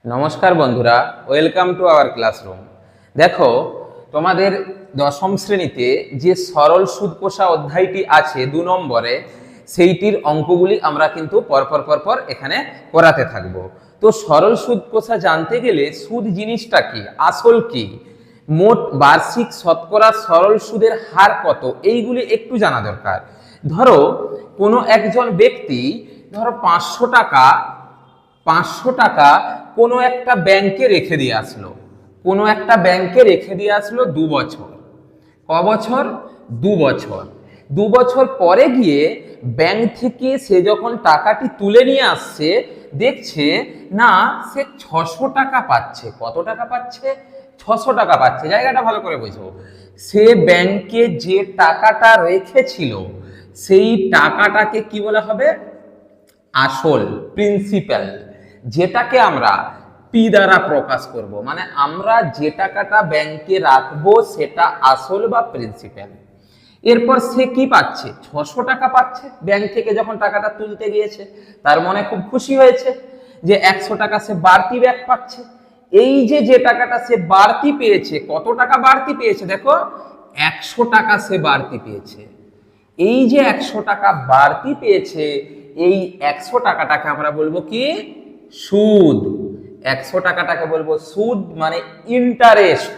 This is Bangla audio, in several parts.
নমস্কার বন্ধুরা, ওয়েলকাম টু আওয়ার ক্লাসরুম। দেখো, তোমাদের দশম শ্রেণীতে যে সরল সুদ কষা অধ্যায়টি আছে 2 নম্বরে, সেইটির অঙ্কগুলি আমরা কিন্তু পরপর এখানে করাতে থাকব। তো সরল সুদ কষা জানতে গেলে সুদ জিনিসটা কি, আসল কি, মোট বার্ষিক শতকরা সরল সুদের হার কত, এইগুলি একটু জানা দরকার। ধরো কোনো একজন ব্যক্তি ধরো 500 টাকা কোনো একটা ব্যাংকে রেখে দিয়ে আসলো, 2 বছর। ক বছর? 2 বছর। 2 বছর পরে গিয়ে ব্যাংক থেকে সে যখন টাকাটি তুলে নিয়ে আসছে, দেখছে না সে 600 টাকা পাচ্ছে। কত টাকা পাচ্ছে? 600 টাকা পাচ্ছে। জায়গাটা ভালো করে বুঝো। সে ব্যাংকে যে টাকাটা রেখেছিল সেই টাকাটাকে কি বলা হবে? আসল, প্রিন্সিপাল, যেটাকে আমরা পি দ্বারা প্রকাশ করব। মানে আমরা যে টাকাটা ব্যাংকে রাখবো সেটা আসল বা প্রিন্সিপাল। এরপর সে কি পাচ্ছে? 600 টাকা পাচ্ছে। ব্যাংক থেকে যখন টাকাটা তুলতে গিয়েছে তার মনে খুব খুশি হয়েছে যে 100 টাকা সে বাড়তি ব্যাক পাচ্ছে। এই যে টাকাটা সে বাড়তি পেয়েছে, কত টাকা বাড়তি পেয়েছে? দেখো, 100 টাকা সে বাড়তি পেয়েছে। এই যে 100 টাকা বাড়তি পেয়েছে, এই 100 টাকাটাকে আমরা বলবো কি? সুদ। 100 টাকাটাকে বলবো সুদ, মানে ইন্টারেস্ট।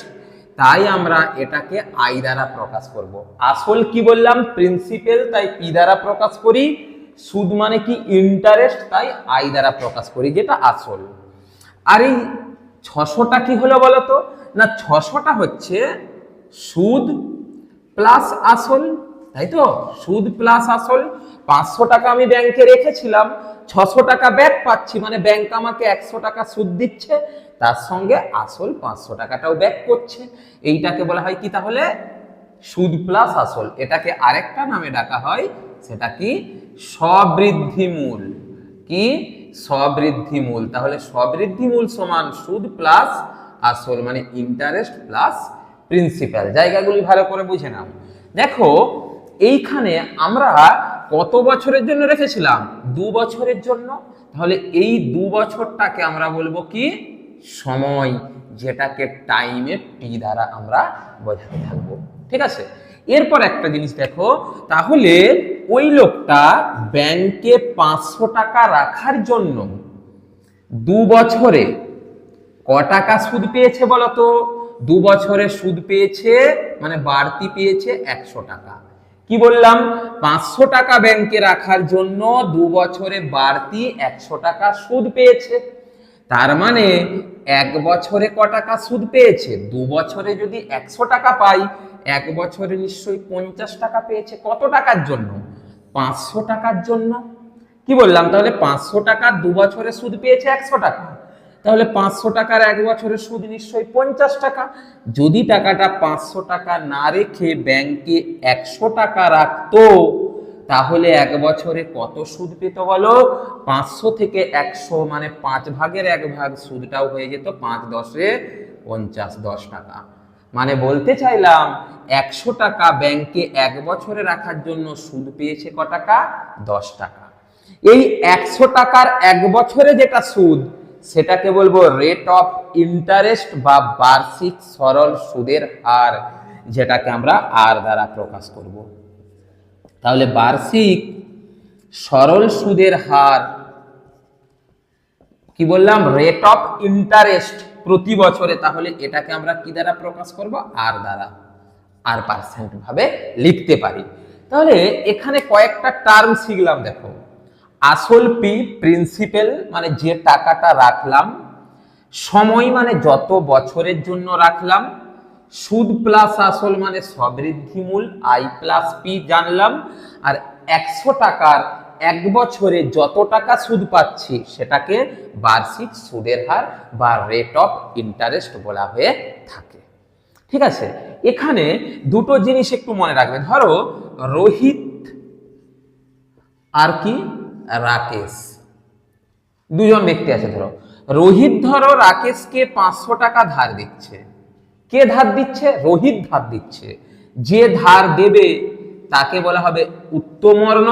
তাই আমরা এটাকে আই দ্বারা প্রকাশ করব। আসল কি বললাম? প্রিন্সিপাল, তাই পি দ্বারা প্রকাশ করি। সুদ মানে কি? ইন্টারেস্ট, তাই আই দ্বারা প্রকাশ করি, যেটা আসল। আর এই 600টা কি হলো বলতো? না, 600টা হচ্ছে সুদ প্লাস আসল, তাই তো? সুদ প্লাস আসল। 500 টাকা আমি ব্যাংকে রেখেছিলাম, 600 টাকা ব্যাক পাচ্ছি, মানে ব্যাংক আমাকে 100 টাকা সুদ দিচ্ছে, তার সঙ্গে আসল 500 টাকাটাও ব্যাক করছে। এইটাকে বলা হয় কি তাহলে? সুদ প্লাস আসল। এটাকে আরেকটা নামে ডাকা হয়, সেটা কি? সবৃদ্ধি মূল। কি? সবৃদ্ধি মূল। তাহলে সবৃদ্ধি মূল সমান সুদ প্লাস আসল, মানে ইন্টারেস্ট প্লাস প্রিন্সিপাল। জায়গাগুলি ভালো করে বুঝে নাও। দেখো, এইখানে আমরা কত বছরের জন্য রেখেছিলাম? 2 বছরের জন্য। তাহলে এই 2 বছরটাকে আমরা বলবো কি? সময়, যেটাকে টাইমে টি দ্বারা আমরা বোঝাতে থাকবো। ঠিক আছে? এরপর একটা জিনিস দেখো, তাহলে ওই লোকটা ব্যাংকে 500 টাকা রাখার জন্য 2 বছরে ক টাকা সুদ পেয়েছে বলতো? 2 বছরে সুদ পেয়েছে, মানে বাড়তি পেয়েছে 100 টাকা। কি বললাম? 500 টাকা ব্যাংকে রাখার জন্য 2 বছরে বাড়তি 100 টাকা সুদ পেয়েছে। তার মানে 1 বছরে ক টাকা সুদ পেয়েছে? 2 বছরে যদি 100 টাকা পাই, 1 বছরে নিশ্চয়ই 50 টাকা পেয়েছে। কত টাকার জন্য? 500 টাকার জন্য। কি বললাম? তাহলে 500 টাকা 2 বছরে সুদ পেয়েছে 100 টাকা, তাহলে 500 টাকার 1 বছরের সুদ নিশ্চয়ই 50 টাকা। যদি টাকাটা 500 টাকা না রেখে ব্যাংকে 100 টাকা রাখতো, তাহলে 1 বছরে কত সুদ পেত বলো? 500 থেকে 100 মানে 5 ভাগের 1 ভাগ, সুদটাও হয়ে যেত 5 10 এ 50, 10 টাকা। মানে বলতে চাইলাম 100 টাকা ব্যাংকে 1 বছরে রাখার জন্য সুদ পেয়েছে ক টাকা? 10 টাকা। এই 100 টাকার 1 বছরে যেটা সুদ, সেটাকে বলবো রেট অফ ইন্টারেস্ট বা বার্ষিক সরল সুদের হার, যেটাকে আমরা আর দ্বারা প্রকাশ করব। তাহলে বার্ষিক সরল সুদের হার কি বললাম? রেট অফ ইন্টারেস্ট প্রতি বছরে। তাহলে এটাকে আমরা কি দ্বারা প্রকাশ করব? আর দ্বারা, আর পার্সেন্ট ভাবে লিখতে পারি। তাহলে এখানে কয়েকটা টার্ম শিখলাম। দেখো, আসল পি, প্রিন্সিপাল মানে যে টাকাটা রাখলাম, সময় মানে যত বছরের জন্য রাখলাম, সুদ প্লাস আসল মানে সবৃদ্ধি মূল, আই প্লাস পি জানলাম, আর 100 টাকার 1 বছরে যত টাকা সুদ পাচ্ছি সেটাকে বার্ষিক সুদের হার বা রেট অফ ইন্টারেস্ট বলা হয়ে থাকে। ঠিক আছে? এখানে দুটো জিনিস একটু মনে রাখবে। ধরো রোহিত আর কি রাকেশ, দুজন ব্যক্তি আছে। ধরো রোহিত রাকেশকে 500 টাকা ধার দিচ্ছে। কে ধার দিচ্ছে? রোহিত ধার দিচ্ছে। যে ধার দেবে তাকে বলা হবে উত্তমর্ণ,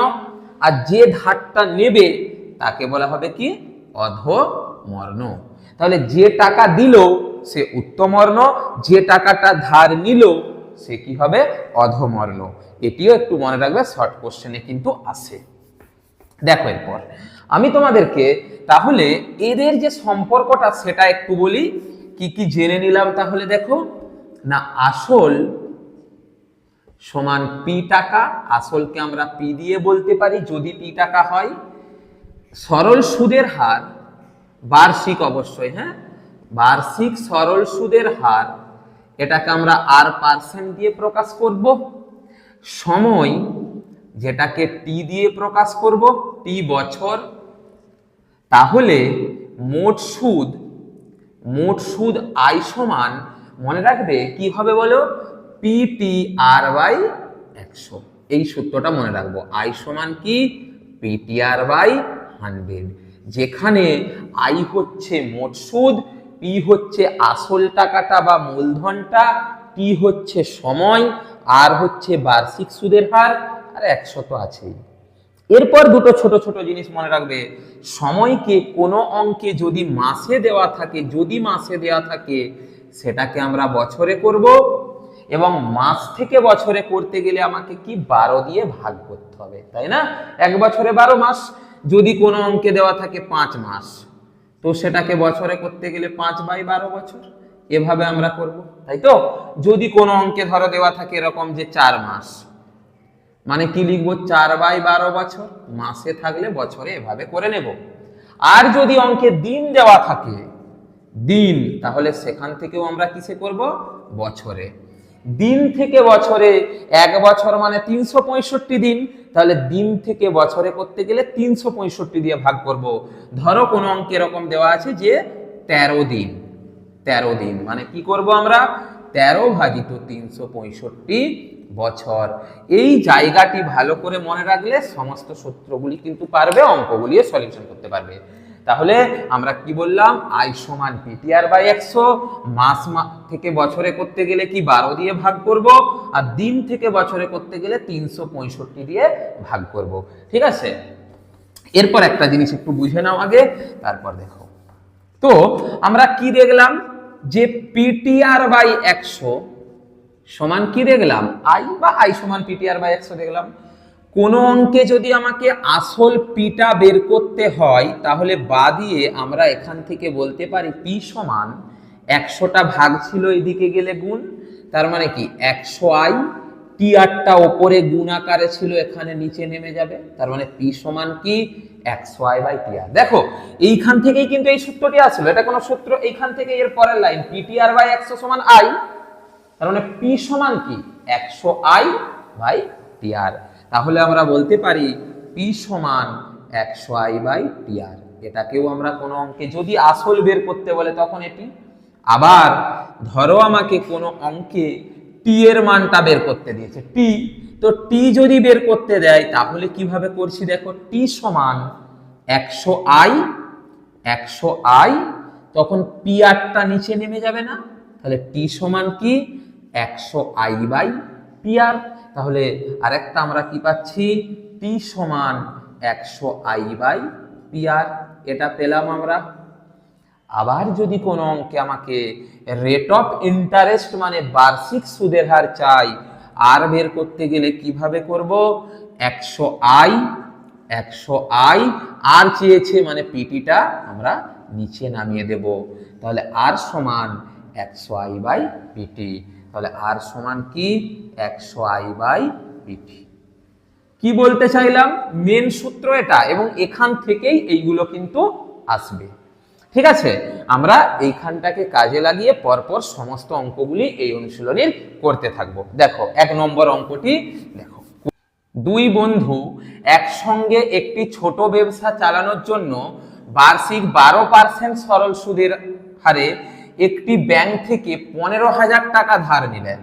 আর যে ধারটা নেবে তাকে বলা হবে কি? অধমর্ণ। উত্তমর্ণ। তাহলে যে টাকা দিল সে উত্তমর্ণ, যে টাকাটা ধার নিল সে কি হবে? অধমর্ণ। এটিও একটু মনে রাখবে, শর্ট কোশ্চেনে কিন্তু আসে। দেখো এরপর আমি তোমাদেরকে তাহলে এদের যে সম্পর্কটা সেটা একটু বলি। কি কি জেনে নিলাম তাহলে দেখো না, আসল সমান পি টাকা, আসলকে আমরা পি দিয়ে বলতে পারি যদি পি টাকা হয়। সরল সুদের হার বার্ষিক, অবশ্যই হ্যাঁ, বার্ষিক সরল সুদের হার, এটাকে আমরা R% দিয়ে প্রকাশ করব। সময়, যেটাকে টি দিয়ে প্রকাশ করব, টি বছর। তাহলে মোট সুদ আই সমান, মনে রাখবে কি হবে বলো, PTR/100। এই সূত্রটা মনে রাখবো, আই সমান কি? PTR/100, যেখানে আই হচ্ছে মোট সুদ, পি হচ্ছে আসল টাকাটা বা মূলধনটা, টি হচ্ছে সময়, আর হচ্ছে বার্ষিক সুদের হার, আর 100 তো আছেই। এরপর দুটো ছোট ছোট জিনিস মনে রাখবে। সময়কে কোনো অঙ্কে যদি মাসে দেওয়া থাকে, সেটাকে আমরা বছরে করব, এবং মাস থেকে বছরে করতে গেলে আমাকে কি 12 দিয়ে ভাগ করতে হবে, তাই না? এক বছরে 12 মাস। যদি কোনো অঙ্কে দেওয়া থাকে 5 মাস, তো সেটাকে বছরে করতে গেলে 5/12 বছর, এভাবে আমরা করব, তাই তো? যদি কোনো অঙ্কে ধরো দেওয়া থাকে এরকম যে 4 মাস, মানে কি লিখবো? 4/12 বছর, মাসে থাকলে বছরে এভাবে করে নেব। আর যদি অঙ্কে দিন দেওয়া থাকে, দিন, তাহলে সেখান থেকেও আমরা কিসে করব? বছরে। দিন থেকে বছরে, এক বছর মানে 365 দিন, তাহলে দিন থেকে বছরে করতে গেলে 365 দিয়ে ভাগ করব। ধরো কোনো অঙ্কে এরকম দেওয়া আছে যে 13 দিন, 13 দিন মানে কি করব আমরা? 13/365 বছর। এই জায়গাটি ভালো করে মনে রাখলে সমস্ত সূত্রগুলি কিন্তু পারবে, অঙ্কগুলি সলিউশন করতে পারবে। তাহলে আমরা কি বললাম? আই সমান PTR/100, মাস থেকে বছরে করতে গেলে কি 12 দিয়ে ভাগ করব, আর দিন থেকে বছরে করতে গেলে 365 দিয়ে ভাগ করব। ঠিক আছে? এরপর একটা জিনিস একটু বুঝে নাও আগে, তারপর দেখো। তো আমরা কি দেখলাম? যে PTR/100 সমান কি দেখলাম? আই, বা আই সমান PTR/100 দেখলাম। কোন অঙ্কে যদি আমাকে আসল পিটা বের করতে হয়, তাহলে বা দিয়ে আমরা এখান থেকে বলতে পারি পি সমান 100টা ভাগ ছিল এদিকে গেলে গুণ, তার মানে কি 100i, টিআরটা ওপরে গুণ আকারে ছিল, এখানে নিচে নেমে যাবে, তার মানে পি সমান কি? 100i/tr। দেখো এইখান থেকেই কিন্তু এই সূত্রটি আসলো, এটা কোনো সূত্র, এইখান থেকে এর পরের লাইন PTR/100 সমান আই, তার মানে পি সমান কি? 100i/tr। তাহলে আমরা বলতে পারি পি সমান 100i/tr। এটাকেও আমরা কোনো অঙ্কে যদি আসল বের করতে বলে তখন এটি। আবার ধরো আমাকে কোনো অঙ্কে টি এর মানটা বের করতে দিয়েছে, টি, তো টি যদি বের করতে দেয় তাহলে কিভাবে করছি দেখো, টি সমান 100i, তখন পি আরটা নিচে নেমে যাবে না, তাহলে টি সমান কি? 100i/tr। তাহলে আরেকটা আমরা কি পাচ্ছি? টি সমান 100i/tr, এটা পেলাম আমরা। আবার যদি কোনো অঙ্কে আমাকে রেট অফ ইন্টারেস্ট মানে বার্ষিক সুদের হার চাই, আর বের করতে গেলে কিভাবে করব? 100i, আর চেয়েছে মানে পিটিটা আমরা নিচে নামিয়ে দেব, তাহলে আর সমান 100i/pt। তাহলে আর সমান কি? 100i/pt। কি বলতে চাইলাম? মেন সূত্র এটা, এবং এখান থেকেই এইগুলো কিন্তু আসবে। ঠিক আছে? আমরা এইখানটাকে কাজে লাগিয়ে পরপর সমস্ত অঙ্কগুলি এই অনুশীলনীর করতে থাকবো। দেখো 1 নম্বর অঙ্কটি দেখো। দুই বন্ধু একসঙ্গে একটি ছোট ব্যবসা চালানোর জন্য বার্ষিক 12% সরল সুদের হারে একটি ব্যাংক থেকে 15,000 টাকা ধার নিলেন।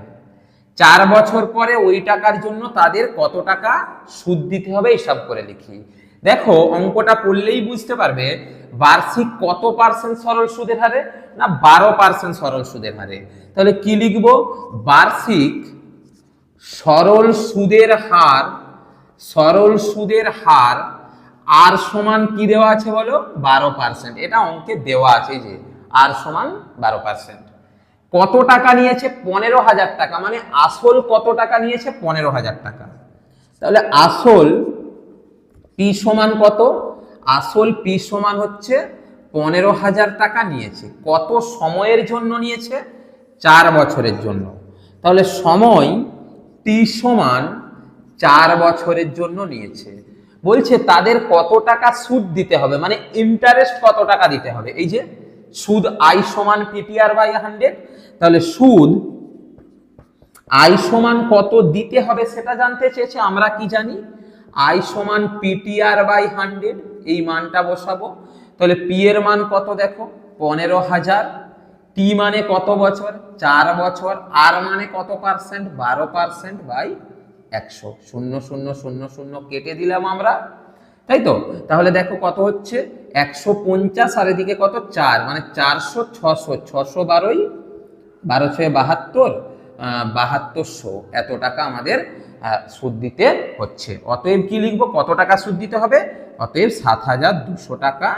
4 বছর পরে ওই টাকার জন্য তাদের কত টাকা সুদ দিতে হবে হিসাব করে লিখি। দেখো অঙ্কটা পড়লেই বুঝতে পারবে বার্ষিক কত পার্সেন্ট সরল সুদের হারে, না 12% সরল সুদের হারে। তাহলে কি লিখবো? বার্ষিক সরল সুদের হার আর সমান কি দেওয়া আছে বলো, 12%। এটা অঙ্কে দেওয়া আছে যে আর সমান 12%। কত টাকা নিয়েছে, 15,000 টাকা, মানে আসল কত টাকা নিয়েছে, 15,000 টাকা। তাহলে আসল পি সমান কত, আসল পি সমান হচ্ছে 15,000 টাকা নিয়েছে। কত সময়ের জন্য নিয়েছে, 4 বছরের জন্য। তাহলে সময় টি সমান 4 বছরের জন্য নিয়েছে। বলছে তাদের কত টাকা সুদ দিতে হবে, মানে ইন্টারেস্ট কত টাকা দিতে হবে। এই যে সুদ আই সমান পিটিআর বাই 100, তাহলে সুদ আই সমান কত দিতে হবে সেটা জানতে চেয়েছে। আমরা কি জানি, আই সমান পিটিআর বাই 100, এই মানটা বসাবো। তাহলে পি এর মান কত দেখো, 15,000, টি মানে কত বছর, 4 বছর, আর মানে কত পার্সেন্ট, 12% বাই 100, 0 0 0 0 কেটে দিলাম আমরা, তাই তো। তাহলে দেখো কত হচ্ছে, 150, আর এদিকে কত 4, মানে 400, 600, 600 12, 12 6 72, 7200, এত টাকা আমাদের সুদ দিতে হচ্ছে। অতএব কি লিখবো, কত টাকা সুদ দিতে হবে, অতএব 7,200 টাকা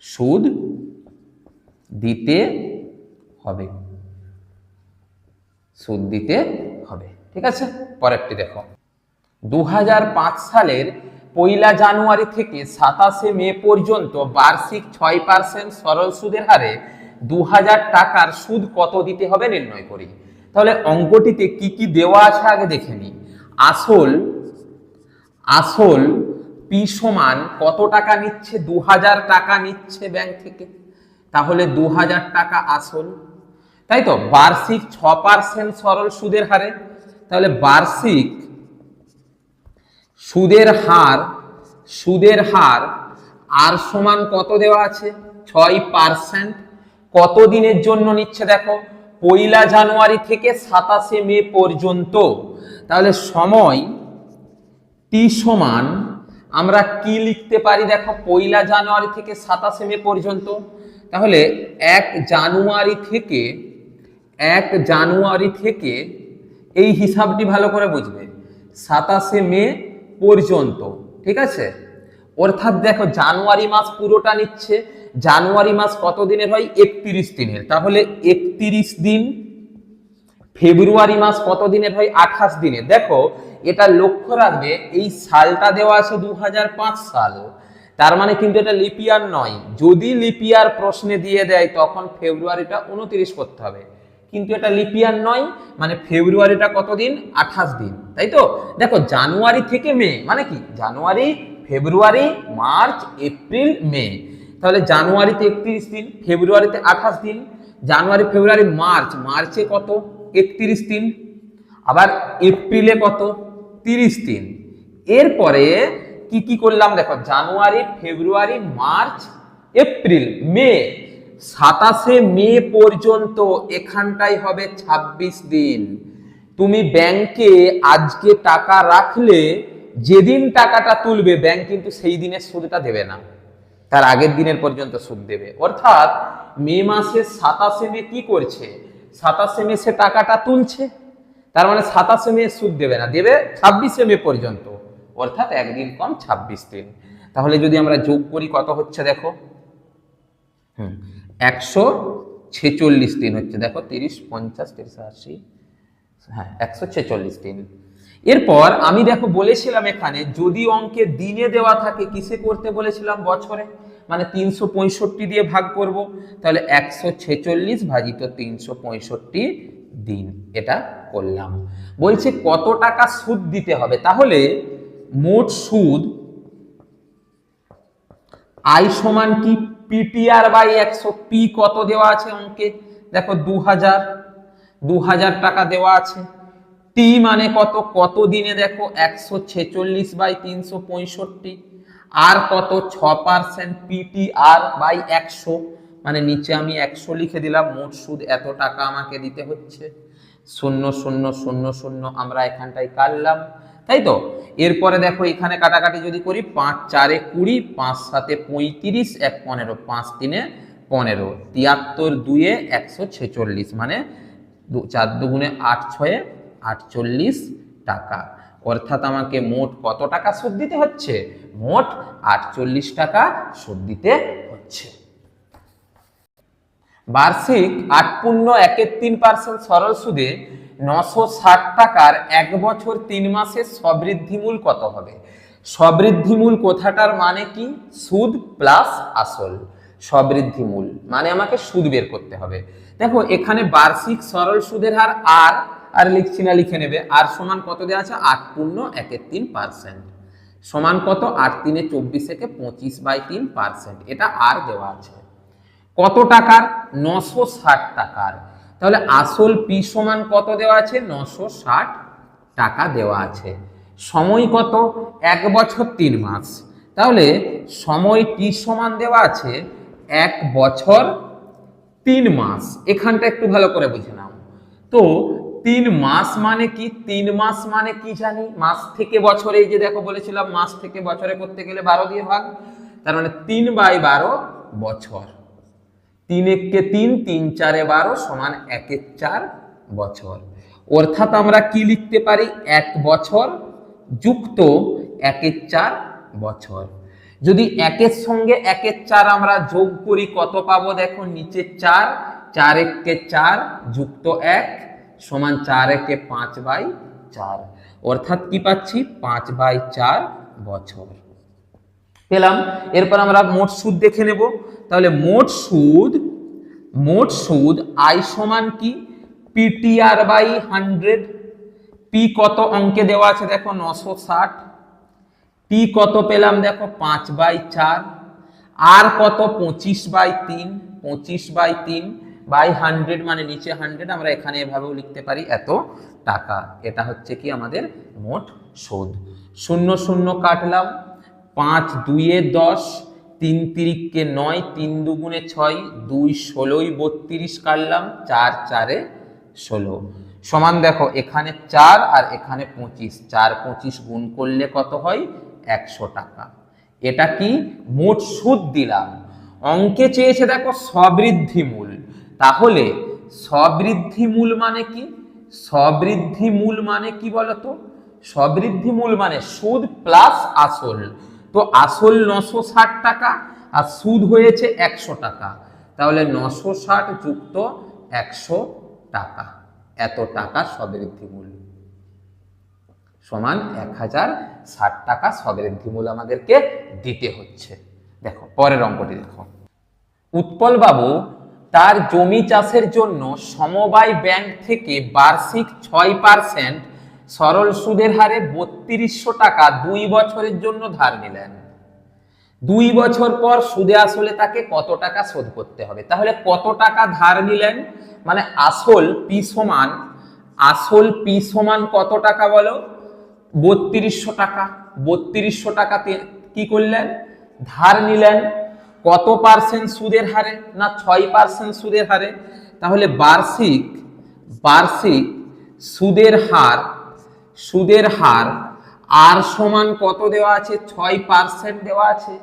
সুদ দিতে হবে, সুদ দিতে হবে। ঠিক আছে, পরেরটি দেখো। 2005 সালের 1 জানুয়ারি থেকে 27 মে পর্যন্ত বার্ষিক 6% সরল সুদের হারে 2,000 টাকার সুদ কত দিতে হবে নির্ণয় করি। তাহলে অঙ্কটিতে কি কি দেওয়া আছে আগে দেখে নিই। আসল পি সমান কত টাকা নিচ্ছে, 2,000 টাকা নিচ্ছে ব্যাংক থেকে, তাহলে 2,000 টাকা আসল, তাই তো। বার্ষিক 6% সরল সুদের হারে, তাহলে বার্ষিক সুদের হার আর সমান কত দেওয়া আছে, 6%। কত দিনের জন্য নিচ্ছে দেখো, 1 জানুয়ারি থেকে 27 মে পর্যন্ত। তাহলে সময় টি সমান আমরা কি লিখতে পারি দেখো, 1 জানুয়ারি থেকে 27 মে পর্যন্ত। তাহলে 1 জানুয়ারি থেকে এই হিসাবটি ভালো করে বুঝবে, 27 মে পর্যন্ত, ঠিক আছে। অর্থাৎ দেখো জানুয়ারি মাস পুরোটা নিচ্ছে, জানুয়ারি মাস কত দিনের হয়, 31 দিনের, তাহলে 31 দিন। ফেব্রুয়ারি মাস কত দিনের হয়, 28 দিনের। দেখো এটা লক্ষ্য রাখবে, এই সালটা দেওয়া আছে 2005 সাল, তার মানে কিন্তু এটা লিপিয়ার নয়। যদি লিপিয়ার প্রশ্নে দিয়ে দেয় তখন ফেব্রুয়ারিটা 29 করতে হবে, কিন্তু এটা লিপিয়ার নয়, মানে ফেব্রুয়ারিটা কত দিন, 28 দিন, তাই তো। দেখো জানুয়ারি থেকে মে মানে কি, জানুয়ারি, ফেব্রুয়ারি, মার্চ, এপ্রিল, মে। তাহলে জানুয়ারিতে 31 দিন, ফেব্রুয়ারিতে 28 দিন, জানুয়ারি, ফেব্রুয়ারি, মার্চে কত, 31 দিন, আবার এপ্রিলে কত, 30 দিন। এরপরে কি কি করলাম দেখো, জানুয়ারি, ফেব্রুয়ারি, মার্চ, এপ্রিল, মে, 27 মে পর্যন্ত এখানটাই হবে 26 দিন। তুমি ব্যাংকে আজকে টাকা রাখলে যেদিন টাকাটা তুলবে ব্যাংক কিন্তু সেই দিনের সুদটা দেবে না, তার আগের দিনের পর্যন্ত সুদ দেবে। অর্থাৎ মে মাসে 27 মে কি করছে, 27 মে সে টাকাটা তুলছে, তার মানে 27 মে সুদ দেবে না, দেবে 26 মে পর্যন্ত, অর্থাৎ একদিন কম 26 দিন। তাহলে যদি আমরা যোগ করি কত হচ্ছে দেখো, 146 দিন হচ্ছে, দেখো 30 50 30 80, হ্যাঁ 146 দিন। এরপর আমি দেখো বলেছিলাম এখানে যদি অঙ্কে দিনে দেওয়া থাকে কিসে করতে বলেছিলাম, বছরে, মানে 365 দিয়ে ভাগ করব, তাহলে 146 ভাজিত 365 দিন, এটা করলাম। বলছে কত টাকা সুদ দিতে হবে, তাহলে মোট সুদ আই সমান কি, পিটিআর বাই 100, পি কত দেওয়া আছে অঙ্কে দেখো 2,000 টাকা দেওয়া আছে। টি মানে কত, কত দিনে দেখো 146 বাই 365, আর কত 6%, পিটিআর বাই 100, মানে নিচে আমি 100 লিখে দিলাম। মোট সুদ এত টাকা আমাকে দিতে হচ্ছে, 0 0 0 0 আমরা এখানটায় কাটলাম, তাই তো। এরপরে দেখো এখানে কাটাকাটি যদি করি, 5 4 20, 5 7 35, 1 15, 5 3 15, 73 2 146, মানে 4 2 8 6 48 টাকা। অর্থাৎ আমাকে মোট কত টাকা সুদ দিতে হচ্ছে, মোট 48 টাকা সুদ দিতে হচ্ছে। বার্ষিক 8.13% সরল সুদে 960 টাকার 1 বছর 3 মাসের সবৃদ্ধিমূল কত হবে? সবৃদ্ধিমূল কথাটার মানে কি? সুদ প্লাস আসল। সবৃদ্ধিমূল মানে আমাকে সুদ বের করতে হবে। দেখো এখানে বার্ষিক সরল সুদের হার আর লিখছি না, লিখে নেবে। আর সমান কত দেওয়া আছে? 8.13%। সমান কত? 8 3 24 একে 25/3%। এটা আর দেওয়া আছে। কত টাকার? 960 টাকার। তাহলে আসল পি সমান কত দেওয়া আছে? 960 টাকা দেওয়া আছে। সময় কত? 1 বছর 3 মাস। তাহলে সময় টি সমান দেওয়া আছে 1 বছর 3 মাস। এখানটা একটু ভালো করে বুঝে নাও তো। 3 মাস মানে কি? 3 মাস মানে কি জানি? মাস থেকে বছরে, এই যে দেখো বলেছিলাম মাস থেকে বছরে করতে গেলে 12 দিয়ে ভাগ, তার মানে 3/12 বছর। 3 1 3, 3 4 12 সমান 1 4 বছর। অর্থাৎ আমরা কি লিখতে পারি? 1 বছর যুক্ত 1 4 বছর। যদি 1 এর সঙ্গে 1 4 আমরা যোগ করি কত পাবো? দেখো নিচে 4, 4 1 4 যুক্ত 1 সমান 4 1 5/4। অর্থাৎ কি পাচ্ছি? 5/4 বছর পেলাম। এরপর আমরা মোট সুদ দেখে নেব। তাহলে মোট সুদ আই সমান কি? PTR/100। পি কত অঙ্কে দেওয়া আছে? দেখো 960। টি কত পেলাম? দেখো 5/4। আর কত? 25/3। 25/3/100 মানে নিচে 100, আমরা এখানে এভাবেও লিখতে পারি এত টাকা। এটা হচ্ছে কি আমাদের মোট সুদ। 0 0 কাটলাম, 5 2 এ 10, 3 3 কে 9, 3 2 6, 2 16 32 কাটলাম, 4 4 16 সমান দেখো এখানে 4 আর এখানে 25, 4 25 গুণ করলে কত হয়? 100 টাকা। এটা কি? মোট সুদ দিলাম। অঙ্কে চেয়েছে দেখো সবৃদ্ধিমূল। তাহলে সবৃদ্ধিমূল মানে কি? সবৃদ্ধিমূল মানে কি বলতো? সবৃদ্ধিমূল মানে সুদ প্লাস আসল। তো আসল 960 টাকা আর সুদ হয়েছে 100 টাকা। তাহলে 960 যুক্ত 100 টাকা, এত টাকা সবৃদ্ধিমূল সমান 1060 টাকা সবৃদ্ধিমূল আমাদেরকে দিতে হচ্ছে। দেখো পরের অঙ্কটি দেখো। উৎপল বাবু তার জমি চাষের জন্য সমবায় ব্যাংক থেকে বার্ষিক 6% সরল সুদের হারে 3200 টাকা 2 বছরের জন্য ধার নিলেন। 2 বছর পর সুদে আসলে তাকে কত টাকা শোধ করতে হবে? তাহলে কত টাকা ধার নিলেন মানে আসল পি সমান কত টাকা বলো? 3200 টাকা। 3200 টাকাতে কি করলেন? ধার নিলেন। কত পার্সেন্ট সুদের হারে? না 6% সুদের হারে। তাহলে বার্ষিক সুদের হার আর সমান কত দেওয়া আছে? 6% দেওয়া আছে।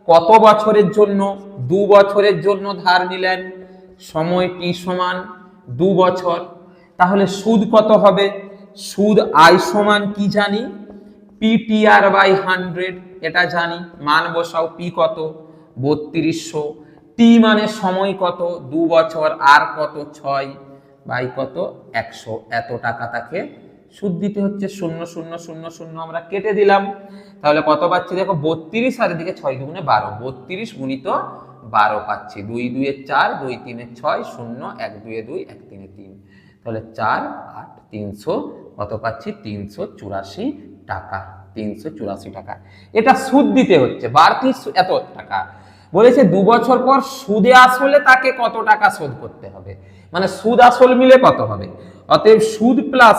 কত বছরের জন্য? 2 বছরের জন্য ধার নিলেন। সময় টি সমান 2 বছর। তাহলে সুদ কত হবে? সুদ আই সমান কি জানি? PTR/100। এটা জানি, মান বসাও। পি কত? 3200। টি মানে সময় কত? 2 বছর। আর কত? 6 কত? 100। এত টাকা তাকে সুদ দিতে হচ্ছে। 0 0 0 0 আমরা কেটে দিলাম। তাহলে কত পাচ্ছি? দেখো 32 আর এদিকে 6 2 12, 32 গুণিত 12 পাচ্ছি। 2 2 4, 2 3 6, 0 1 2 2, 1 3 3। তাহলে 4 8 300 কত পাচ্ছি? 384 টাকা। 384 টাকা এটা সুদ দিতে হচ্ছে। বাড়তি এত টাকা বলেছে 2 বছর পর সুদে আসলে তাকে কত টাকা শোধ করতে হবে, মানে সুদ আসল মিলে কত হবে। অতএব সুদ প্লাস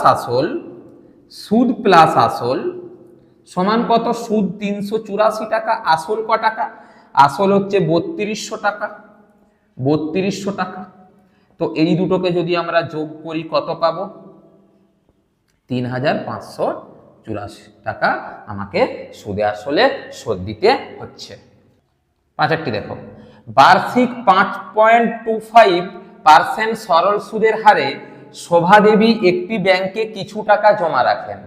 আসল সমান কত? সুদ 384 টাকা, আসল ক টাকা? আসল হচ্ছে 3200 টাকা। 3200 টাকা। তো এই দুটোকে যদি আমরা যোগ করি কত পাবো? 3584 টাকা আমাকে সুদে আসলে শোধ দিতে হচ্ছে। 5টি দেখো। বার্ষিক 5.25% সরল সুদের হারে শোভাদেবী একটি ব্যাংকে কিছু টাকা জমা রাখেন।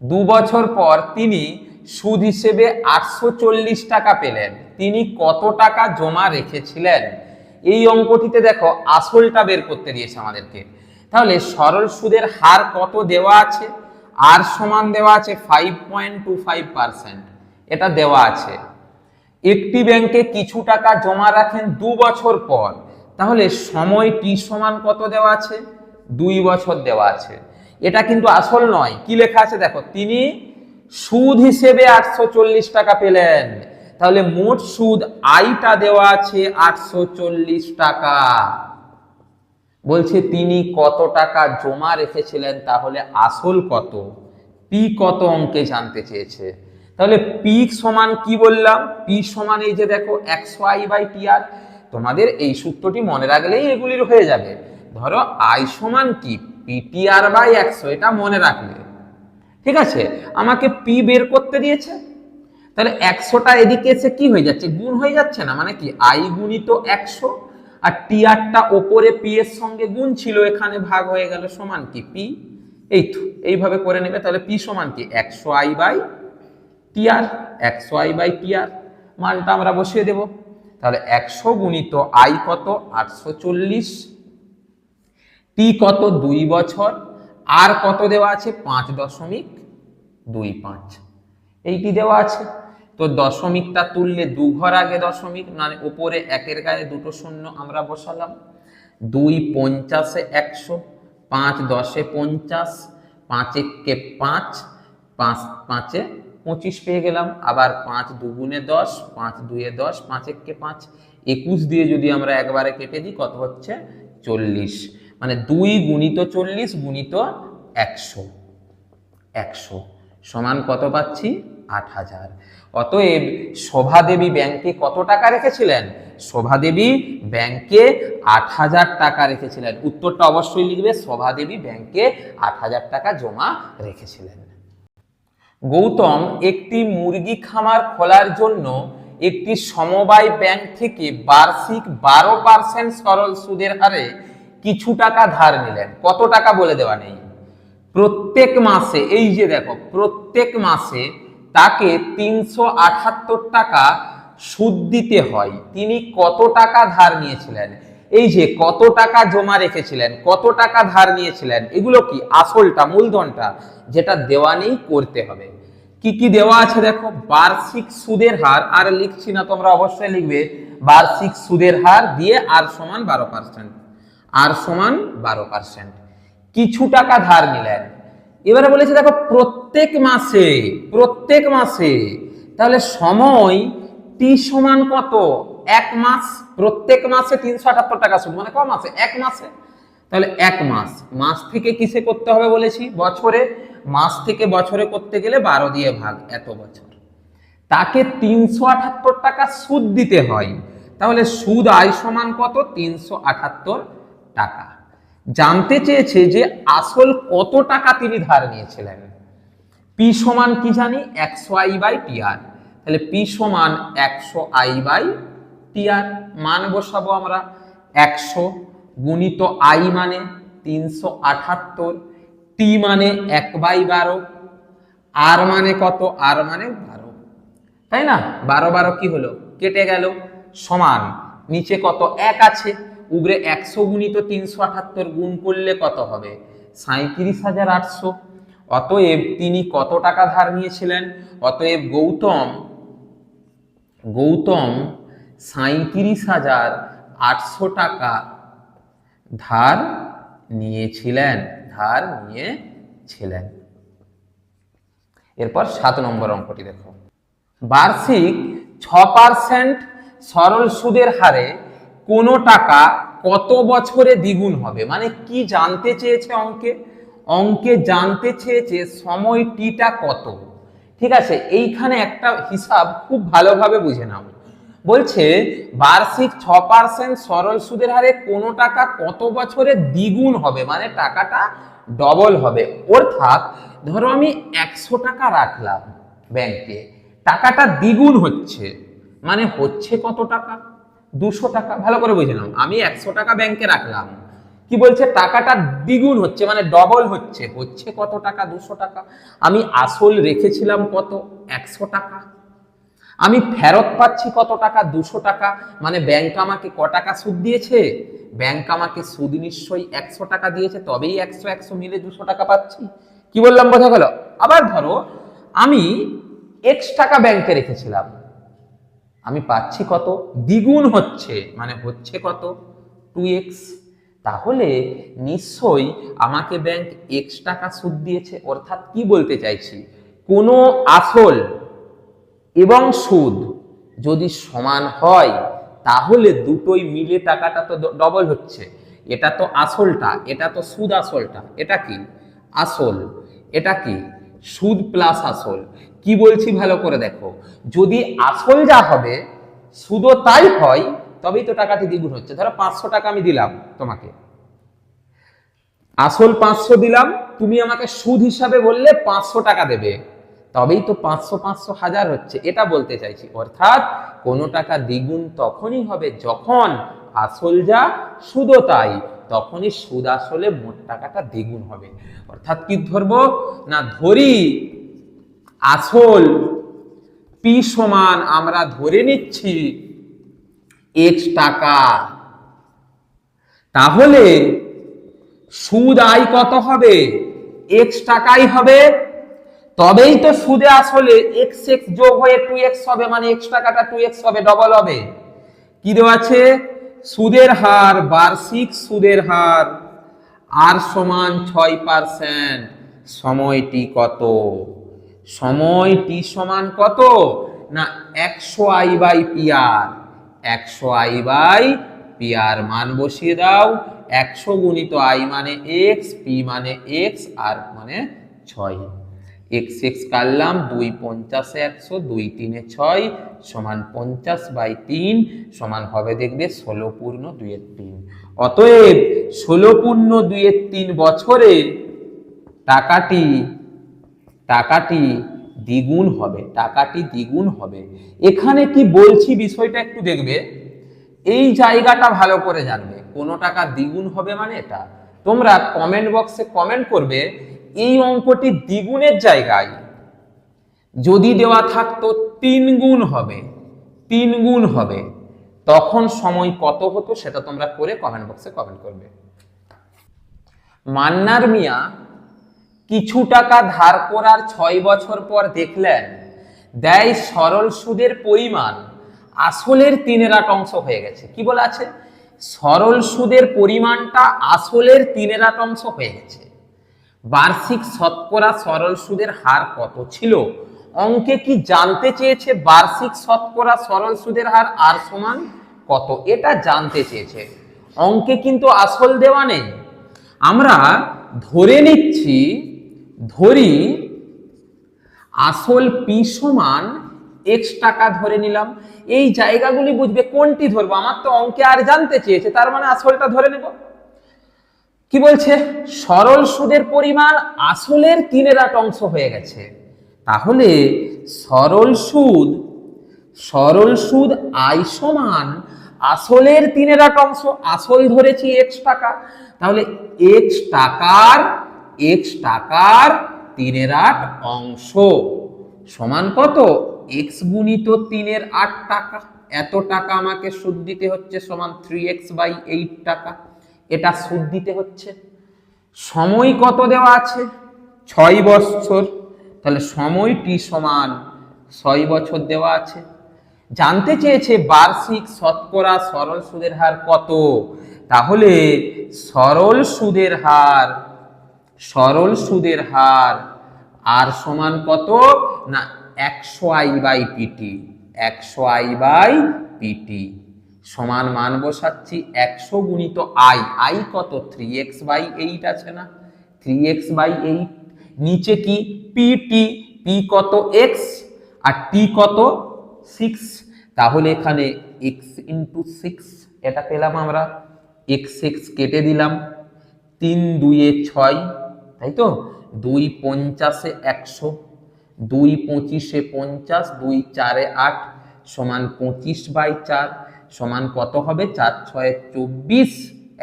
2 বছর পর তিনি সুদ হিসেবে 840 টাকা পেলেন, তিনি কত টাকা জমা রেখেছিলেন? এই অঙ্কটিতে দেখো আসলটা বের করতে দিয়েছে আমাদেরকে। তাহলে সরল সুদের হার কত দেওয়া আছে? আর সমান দেওয়া আছে 5.25%, এটা দেওয়া আছে। একটি ব্যাংকে কিছু টাকা জমা রাখেন 2 বছর পর, তাহলে সময় টি সমান কত দেওয়া আছে? 2 বছর দেওয়া আছে। এটা কিন্তু আসল নয়, কি লেখা আছে দেখো, তিনি সুদ হিসেবে 840 টাকা পেলেন, তাহলে মোট সুদ আইটা দেওয়া আছে 840 টাকা। বলছে তিনি কত টাকা জমা রেখেছিলেন, তাহলে আসল কত, পি কত অঙ্কে জানতে চেয়েছে। তাহলে পি সমান কি বললাম? পি সমান এই যে দেখো 100i/tr। তোমাদের এই সূত্রটি মনে রাখলেই এগুলির হয়ে যাবে। ধরো আই সমান কি, ptr/100, এটা মনে রাখলে ঠিক আছে। আমাকে পি বের করতে দিয়েছে, তাহলে 100টা এদিকে এসে কি হয়ে যাচ্ছে, গুণ হয়ে যাচ্ছে না, মানে কি আই গুণিত 100, আর টিআরটা ওপরে পি এর সঙ্গে গুণ ছিল, এখানে ভাগ হয়ে গেল, সমান কি পি। এইভাবে করে নেবে। তাহলে পি সমান কি 100i/tr, 100i/tr মানটা আমরা বসিয়ে দেব। তাহলে 100 গুণিত আই কত 840, টি কত 2 বছর, আর কত দেওয়া আছে 5.25, এইটি দেওয়া আছে। তো দশমিকটা তুললে 2 ঘর আগে দশমিক, মানে উপরে একের গায়ে দুটো শূন্য আমরা বসালাম। 2 50 100, 5 10 50, 5 একে 5, 5 5 25 পেয়ে গেলাম। আবার 5 2 10, 5 2 10, 5 একে 5, 21 দিয়ে যদি আমরা একবারে কেটে দিই কত হচ্ছে 40, মানে 2 গুণিত 40 গুণিত 100 সমান কত পাচ্ছি 8000। অতএব শোভাদেবী ব্যাংকে কত টাকা রেখেছিলেন? শোভাদেবী ব্যাংকে 8000 টাকা রেখেছিলেন। উত্তরটা অবশ্যই লিখবে, শোভাদেবী ব্যাংকে 8000 টাকা জমা রেখেছিলেন। গৌতম একটি মুরগি খামার খোলার জন্য একটি সমবায় ব্যাংক থেকে বার্ষিক 12% সরল সুদের হারে কিছু টাকা ধার নিলেন। কত টাকা বলে দেওয়া নেই। প্রত্যেক মাসে, এই যে দেখো, প্রত্যেক মাসে তাকে 378 টাকা সুদ দিতে হয়। তিনি কত টাকা ধার নিয়েছিলেন? এই যে কত টাকা জমা রেখেছিলেন, কত টাকা ধার নিয়েছিলেন, এগুলো কি আসলটা, মূলধনটা, যেটা দেওয়া নেই করতে হবে। কি কি দেওয়া আছে দেখো, বার্ষিক সুদের হার, আর লিখছি না, তোমরা অবশ্যই লিখবে বার্ষিক সুদের হার দিয়ে আর সমান 12%, আর সমান 12%। কিছু টাকা ধার নিলেন। এবারে বলেছে দেখো প্রত্যেক মাসে, প্রত্যেক মাসে, তাহলে সময় টি সমান কত, 1 মাস। প্রত্যেক মাসে 378 টাকা সুদ, মানে ক মাসে, 1 মাসে। তাহলে 1 মাস, মাস থেকে কিসে করতে হবে বলেছি, বছরে। মাস থেকে বছরে করতে গেলে 12 দিয়ে ভাগ, এত বছর। তাকে 378 টাকা সুদ দিতে হয়, তাহলে সুদ আয় সমান কত 378 টাকা। জানতে চেয়েছে যে আসল কত টাকা তিনি ধার নিয়েছিলেন। পি সমান কি জানি 100i/tr, তাহলে পি সমান 100i/tr, মান বসাবো আমরা। 100 গুণিত আই মানে 378, টি মানে 1/12, আর মানে কত, আর মানে 12, তাই না? 12 12 কি হলো, কেটে গেল, সমান নিচে কত 1 আছে, উপরে 100 গুণিত 378 গুণ করলে কত হবে 37,800। অতএব তিনি কত টাকা ধার নিয়েছিলেন? অতএব গৌতম 37,800 টাকা ধার নিয়েছিলেন, ধার নিয়েছিলেন। এরপর 7 নম্বর অঙ্কটি দেখো, বার্ষিক 6% সরল সুদের হারে কোন টাকা কত বছরে দ্বিগুণ হবে? মানে কি জানতে চেয়েছে অঙ্কে? অঙ্কে জানতে চেয়েছে সময় টিটা কত। ঠিক আছে, এইখানে একটা হিসাব খুব ভালোভাবে বুঝে নাও। বলছে বার্ষিক 6% সরল সুদের হারে কোন টাকা কত বছরে দ্বিগুণ হবে, মানে টাকাটা ডবল হবে। অর্থাৎ ধরো আমি 100 টাকা রাখলাম ব্যাংকে, টাকাটা দ্বিগুণ হচ্ছে, মানে হচ্ছে কত টাকা 200 টাকা। ভালো করে বুঝে নাও, আমি 100 টাকা ব্যাংকে রাখলাম, কি বলছে টাকাটা দ্বিগুণ হচ্ছে মানে ডবল হচ্ছে। হচ্ছে কত টাকা? 200 টাকা। আমি আসল রেখেছিলাম কত? 100 টাকা। আমি ফেরত পাচ্ছি কত টাকা? 200 টাকা। মানে ব্যাংক আমাকে ক টাকা সুদ দিয়েছে? ব্যাংক আমাকে সুদ নিশ্চয়ই 100 টাকা দিয়েছে, তবেই 100 মিলে 200 টাকা পাচ্ছি। কি বললাম, বোঝা গেল? আবার ধরো আমি এক্স টাকা ব্যাংকে রেখেছিলাম, আমি পাচ্ছি কত? দ্বিগুণ হচ্ছে, মানে হচ্ছে কত? 2x। তাহলে নিশ্চয়ই আমাকে ব্যাংক এক্স টাকা সুদ দিয়েছে। অর্থাৎ কি বলতে চাইছি, কোনো আসল এবং সুদ যদি সমান হয় তাহলে দুটোই মিলে টাকাটা তো ডবল হচ্ছে। এটা তো আসলটা, এটা তো সুদ আসলটা, এটা কি আসল, এটা কি সুদ প্লাস আসল। কি বলছি ভালো করে দেখো, যদি আসল যা হবে সুদও তাই হয়, তবেই তো টাকাটি দ্বিগুণ হচ্ছে। ধরো 500 টাকা আমি দিলাম তোমাকে, আসল 500 দিলাম, তুমি আমাকে সুদ হিসাবে বললে 500 টাকা দেবে, তবেই তো 500 500 1000 হচ্ছে। এটা বলতে চাইছি। অর্থাৎ কোনো টাকা দ্বিগুণ তখনই হবে যখন আসল যা সুদও তাই, তখনই সুদ আসলে মোট টাকাটা দ্বিগুণ হবে। অর্থাৎ কি ধরবো না, ধরি আসল পি সমান আমরা ধরে নিচ্ছি এক্স টাকা, তাহলে সুদ আয় কত হবে? এক্স টাকাই হবে। তবেই তো সুদে আসলে এক্স এক্স যোগ হয়ে 2x হবে, মানে এক্স টাকাটা 2x হবে, ডবল হবে। কি দেওয়া আছে? সুদের হার, বার্ষিক সুদের হার আর সমান 6%। সময়টি কত? সময়টি সমান কত না 100i by PR. 100i by PR মান বসিয়ে দাও। 100 গুণিত i মানে x, p মানে x, আর মানে 6। এক্স এক্স কাটলাম, 2 50 100, 2 3 6 সমান 50/3 সমান হবে দেখবে 16 পূর্ণ 2/3। অতএব 16 পূর্ণ 2/3 বছরে টাকাটি দ্বিগুণ হবে, টাকাটি দ্বিগুণ হবে। এখানে কি বলছি বিষয়টা একটু দেখবে, এই জায়গাটা ভালো করে জানবে। কোনো টাকা দ্বিগুণ হবে মানে এটা তোমরা কমেন্ট বক্সে কমেন্ট করবে। এই অঙ্কটি দ্বিগুণের জায়গায় যদি দেওয়া থাকতো 3 গুণ হবে, 3 গুণ হবে, তখন সময় কত হতো সেটা তোমরা করে কমেন্ট বক্সে কমেন্ট করবে। মান্নার মিয়া কিছু টাকা ধার করার 6 বছর পর দেখলেন দেয় সরল সুদের পরিমাণ আসলের 3/8 অংশ হয়ে গেছে। কি বলা আছে? সরল সুদের পরিমাণটা আসলের 3/8 অংশ হয়ে গেছে। বার্ষিক শতকরা সরল সুদের হার কত ছিল? অঙ্কে কি জানতে চেয়েছে? বার্ষিক শতকরা সরল সুদের হার আর সমান কত, এটা জানতে চেয়েছে। অঙ্কে কিন্তু আসল দেওয়া নেই। আমরা ধরে নিচ্ছি, ধরি আসল পি সমান এক্স টাকা ধরে নিলাম। এই জায়গাগুলি বুঝবে কোনটি ধরবো। আমার তো অঙ্কে আর জানতে চেয়েছে, তার মানে আসলটা ধরে নেব। কি বলছে? সরল সুদের পরিমাণ আসলের 3/8 অংশ হয়ে গেছে। তাহলে সরল সুদ আই সমান আসলের 3/8 অংশ। আসল ধরেছি এক্স টাকা, তাহলে এক্স টাকার 3/8 অংশ সমান কত? এক্স গুণিত 3/8 টাকা। এত টাকা আমাকে সুদ দিতে হচ্ছে, সমান 3x/8 টাকা। এটা সুদ দিতে হচ্ছে। সময় কত দেওয়া আছে? 6 বছর। তাহলে সময়টি সমান 6 বছর দেওয়া আছে। জানতে চেয়েছে বার্ষিক শতকরা সরল সুদের হার কত। তাহলে সরল সুদের হার আর সমান কত না 100i/pt। 100i/pt সমান মান বসাচ্ছি 100 গুণিত আই কত? 3x/8 আছে না, 3x/8। নিচে কি পি কত? x, আর টি কত? 6। তাহলে এখানে x × 6 এটা পেলাম আমরা। x কেটে দিলাম, 3 2 6, তাই তো। 2 50 100, 2 25 50, 2 4 8 সমান 25/4 সমান কত হবে? 4 6 24,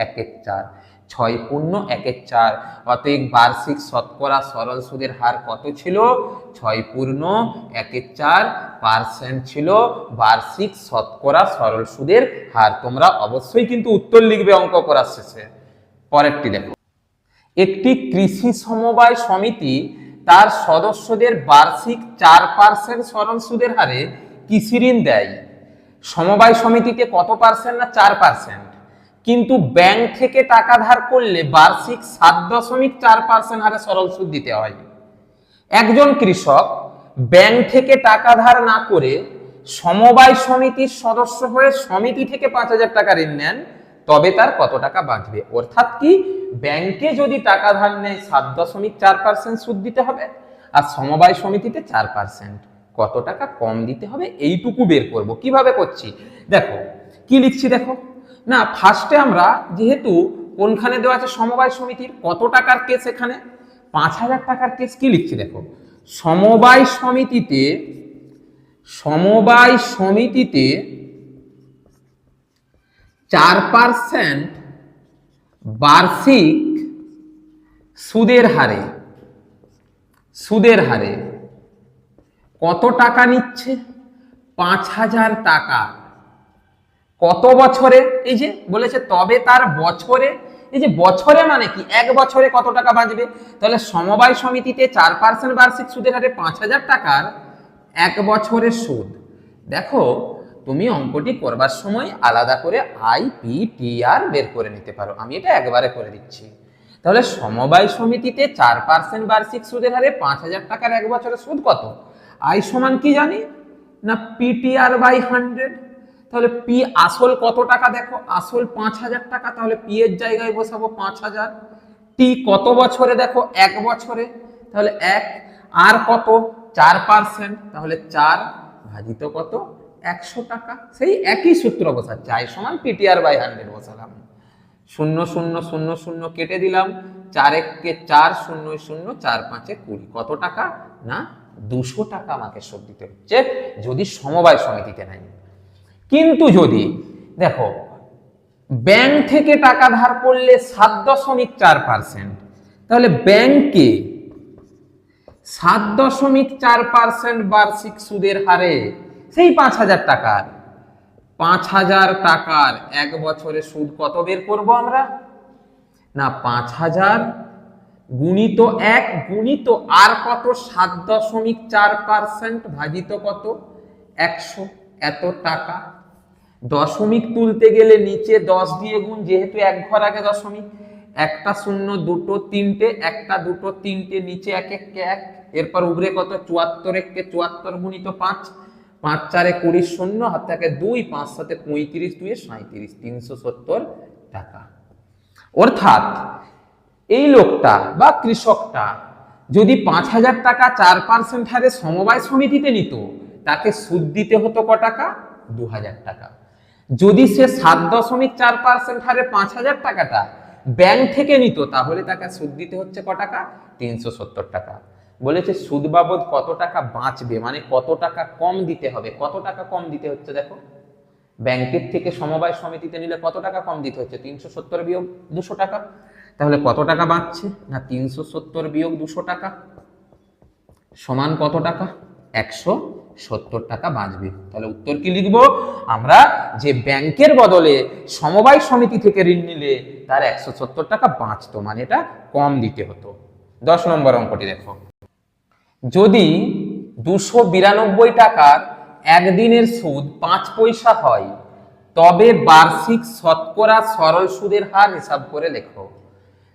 1 1 4। 6 পূর্ণ 1 4। অতএব বার্ষিক শতকরা সরল সুদের হার কত ছিল? 6 পূর্ণ 1 4% ছিল বার্ষিক শতকরা সরল সুদের হার। তোমরা অবশ্যই কিন্তু উত্তর লিখবে অঙ্ক করার শেষে। পরেরটি দেখো, একটি কৃষি সমবায় সমিতি তার সদস্যদের বার্ষিক 4% সরল সুদের হারে কৃষি ঋণ দেয়। সমবায় সমিতিতে কত পার্সেন্ট? না 4%। কিন্তু ব্যাংক থেকে টাকা ধার করলে বার্ষিক 7.4% হারে সরল সুদ দিতে হয়। একজন কৃষক ব্যাংক থেকে টাকা ধার না করে সমবায় সমিতির সদস্য হয়ে সমিতি থেকে 5,000 টাকা ঋণ নেন, তবে তার কত টাকা বাঁচবে? অর্থাৎ কি, ব্যাংকে যদি টাকা ধার নেয় 7.4% সুদ দিতে হবে, আর সমবায় সমিতিতে 4%। কত টাকা কম দিতে হবে এইটুকু বের করব। কিভাবে করছি দেখো, কি লিখছি দেখো না। ফার্স্টে আমরা যেহেতু কোনখানে দেওয়া আছে সমবায় সমিতির কত টাকার কেস, এখানে 5,000 টাকার কেস, কি লিখছি দেখো, সমবায় সমিতিতে 4% বার্ষিক সুদের হারে কত টাকা নিচ্ছে? 5,000 টাকা। কত বছরে? এই যে বলেছে তবে তার বছরে, এই যে বছরে মানে কি, 1 বছরে কত টাকা বাঁচবে? তাহলে সমবায় সমিতিতে 4% বার্ষিক সুদের হারে 5,000 টাকার 1 বছরের সুদ। দেখো তুমি অঙ্কটি করবার সময় আলাদা করে IPTR বের করে নিতে পারো, আমি এটা একবারে করে দিচ্ছি। তাহলে সমবায় সমিতিতে 4% বার্ষিক সুদের হারে 5,000 টাকার 1 বছরের সুদ কত? আই সমান কি জানি না, PTR/100। তাহলে পি আসল কত টাকা দেখো, আসল 5,000 টাকা, তাহলে পি এর জায়গায় বসাবো 5,000। টি কত বছরে দেখো, 1 বছরে, তাহলে 1। আর কত? 4%, তাহলে 4 ভাজিত কত, 100 টাকা। সেই একই সূত্র বসাচ্ছি, আই সমান PTR/100 বসালাম। 0 0 0 0 কেটে দিলাম, 4 1 কে 4, 0 0, 4 5 20। কত টাকা? না 200 টাকা আমাকে সুদ দিতে হচ্ছে যদি সমবায় সমিতিতে নেয়। কিন্তু যদি দেখো ব্যাংক থেকে টাকা ধার করলে 7.4%, তাহলে ব্যাংকে 7.4% বার্ষিক সুদের হারে সেই 5,000 টাকার 1 বছরে সুদ কত বের করব আমরা? না 5,000 গুণিত 1 গুণিত আর কত, 7.4% ভাজিত কত, 100, এত টাকা। দশমিক তুলতে গেলে নিচে 10 দিয়ে গুণ, যেহেতু 1 ঘর আগে দশমিক, 1 0 2 3টে, 1 2 3টে, নিচে 1 1 কে 1, এরপর উপরে কত, 74 1 কে 74 গুণিত 5, 5 4 20, 0 হাত থেকে 2, 5 7 35, 2 37, 370 টাকা। অর্থাৎ এই লোকটা বা কৃষকটা যদি 5,000 টাকা 4% হারে সমবায় সমিতিতে নিত, তাকে সুদ দিতে হতো ক টাকা? 2,000 টাকা। যদি সে 7.4% হারে 5,000 টাকাটা ব্যাংক থেকে নিত, তাহলে তাকে সুদ দিতে হচ্ছে ক টাকা? 370 টাকা। বলেছে সুদ বাবদ কত টাকা বাঁচবে, মানে কত টাকা কম দিতে হবে। কত টাকা কম দিতে হচ্ছে দেখো, ব্যাংকের থেকে সমবায় সমিতিতে নিলে কত টাকা কম দিতে হচ্ছে? 370 বিয়োগ 200 টাকা। তাহলে কত টাকা বাঁচছে? না 370 বিয়োগ 200 টাকা সমান কত টাকা? 170 টাকা বাঁচবে। তাহলে উত্তর কি লিখব আমরা? যে ব্যাংকের বদলে সমবায় সমিতি থেকে ঋণ নিলে তার 170 টাকা বাঁচতো, মানে এটা কম দিতে হতো। 10 নম্বর অঙ্কটি দেখো, যদি 292 টাকার একদিনের সুদ 5 পয়সা হয়, তবে বার্ষিক শতকরা সরল সুদের হার হিসাব করে লেখো।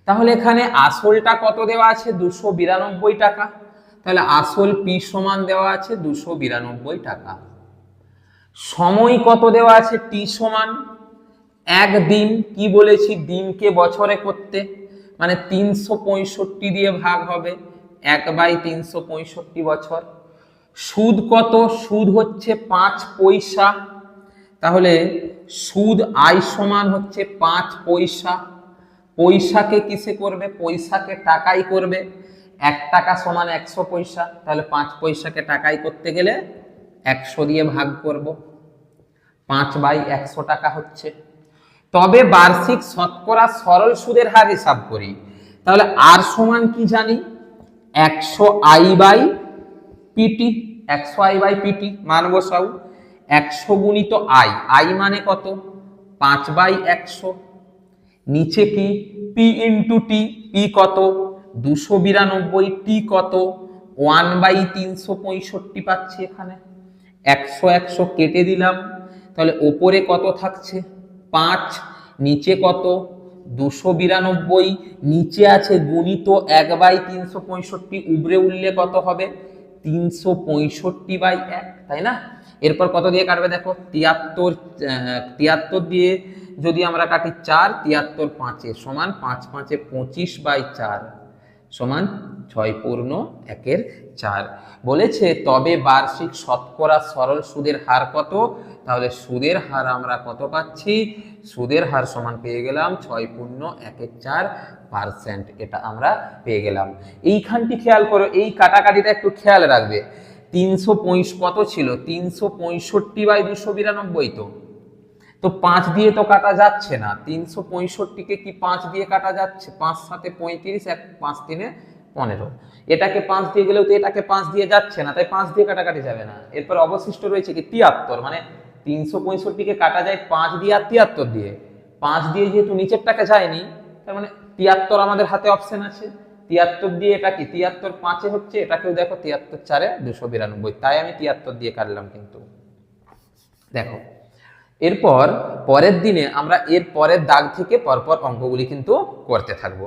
তাহলে এখানে আসলটা কত দেওয়া আছে? 292 টাকা। তাহলে আসল পি সমান দেওয়া আছে 292 টাকা। সময় কত দেওয়া আছে? টি সমান 1 দিন। কি বলেছি? দিনকে বছরে করতে, মানে 365 দিয়ে ভাগ হবে, 1/365 বছর। সুদ কত? সুদ হচ্ছে 5 পয়সা। তাহলে সুদ আই সমান হচ্ছে 5 পয়সা। পয়সাকে কিসে করবে? পয়সাকে টাকাই করবে। 1 টাকা সমান 100 পয়সা। তাহলে 5 পয়সাকে টাকাই করতে গেলে 100 দিয়ে ভাগ করব, 5/100 টাকা হচ্ছে। তবে বার্ষিক শতকরা সরল সুদের হার হিসাব করি। তাহলে আর সমান কি জানি, 100i by PT, 100i by PT মান বসাও, 100 গুণিত আই, আই মানে কত 5/100, নিচে কি পি ইন্টু টি, পি কত 292, টি কত 1/365 পাচ্ছি এখানে, 100 100 কেটে দিলাম, তাহলে ওপরে কত থাকছে 5, নিচে কত 292, নিচে আছে গুণিত 1/365, উপরে উঠলে কত হবে 365/1, তাই না? এরপর কত দিয়ে কাটবে দেখো, 73 দিয়ে যদি আমরা কাটি 4, 73 5 সমান 5 5 25/4 সমান 6 পূর্ণ 1/4। বলেছে তবে বার্ষিক শতকরা সরল সুদের হার কত, তাহলে সুদের হার আমরা কত পাচ্ছি, সুদের হার সমান পেয়ে গেলাম 6 পূর্ণ 1/4%, এটা আমরা পেয়ে গেলাম। এইখানটি খেয়াল করো, এই কাটাকাটিটা একটু খেয়াল রাখবে। 365 কত ছিল 365/292, তো 5 দিয়ে তো কাটা যাচ্ছে না, 365কে কি 5 দিয়ে কাটা যাচ্ছে, 5 7 35, 5 3 15, এটাকে 5 দিয়ে গেলেও তো এটাকে 5 দিয়ে যাচ্ছে না, তাই 5 দিয়ে কাটাকাটি যাবে না। এরপর অবশিষ্ট রয়েছে কি 73, মানে 365কে কাটা যায় 5 দিয়ে আর 73 দিয়ে, 5 দিয়ে যেহেতু নিচেরটাকে যায়নি, তার মানে 73 আমাদের হাতে অপশন আছে, 73 দিয়ে এটা কি 73 5 হচ্ছে, এটাকেও দেখো 73 4 292, তাই আমি 73 দিয়ে কাটলাম। কিন্তু দেখো এরপর পরের দিনে আমরা এর পরের দাগ থেকে পরপর অঙ্কগুলি কিন্তু করতে থাকবো।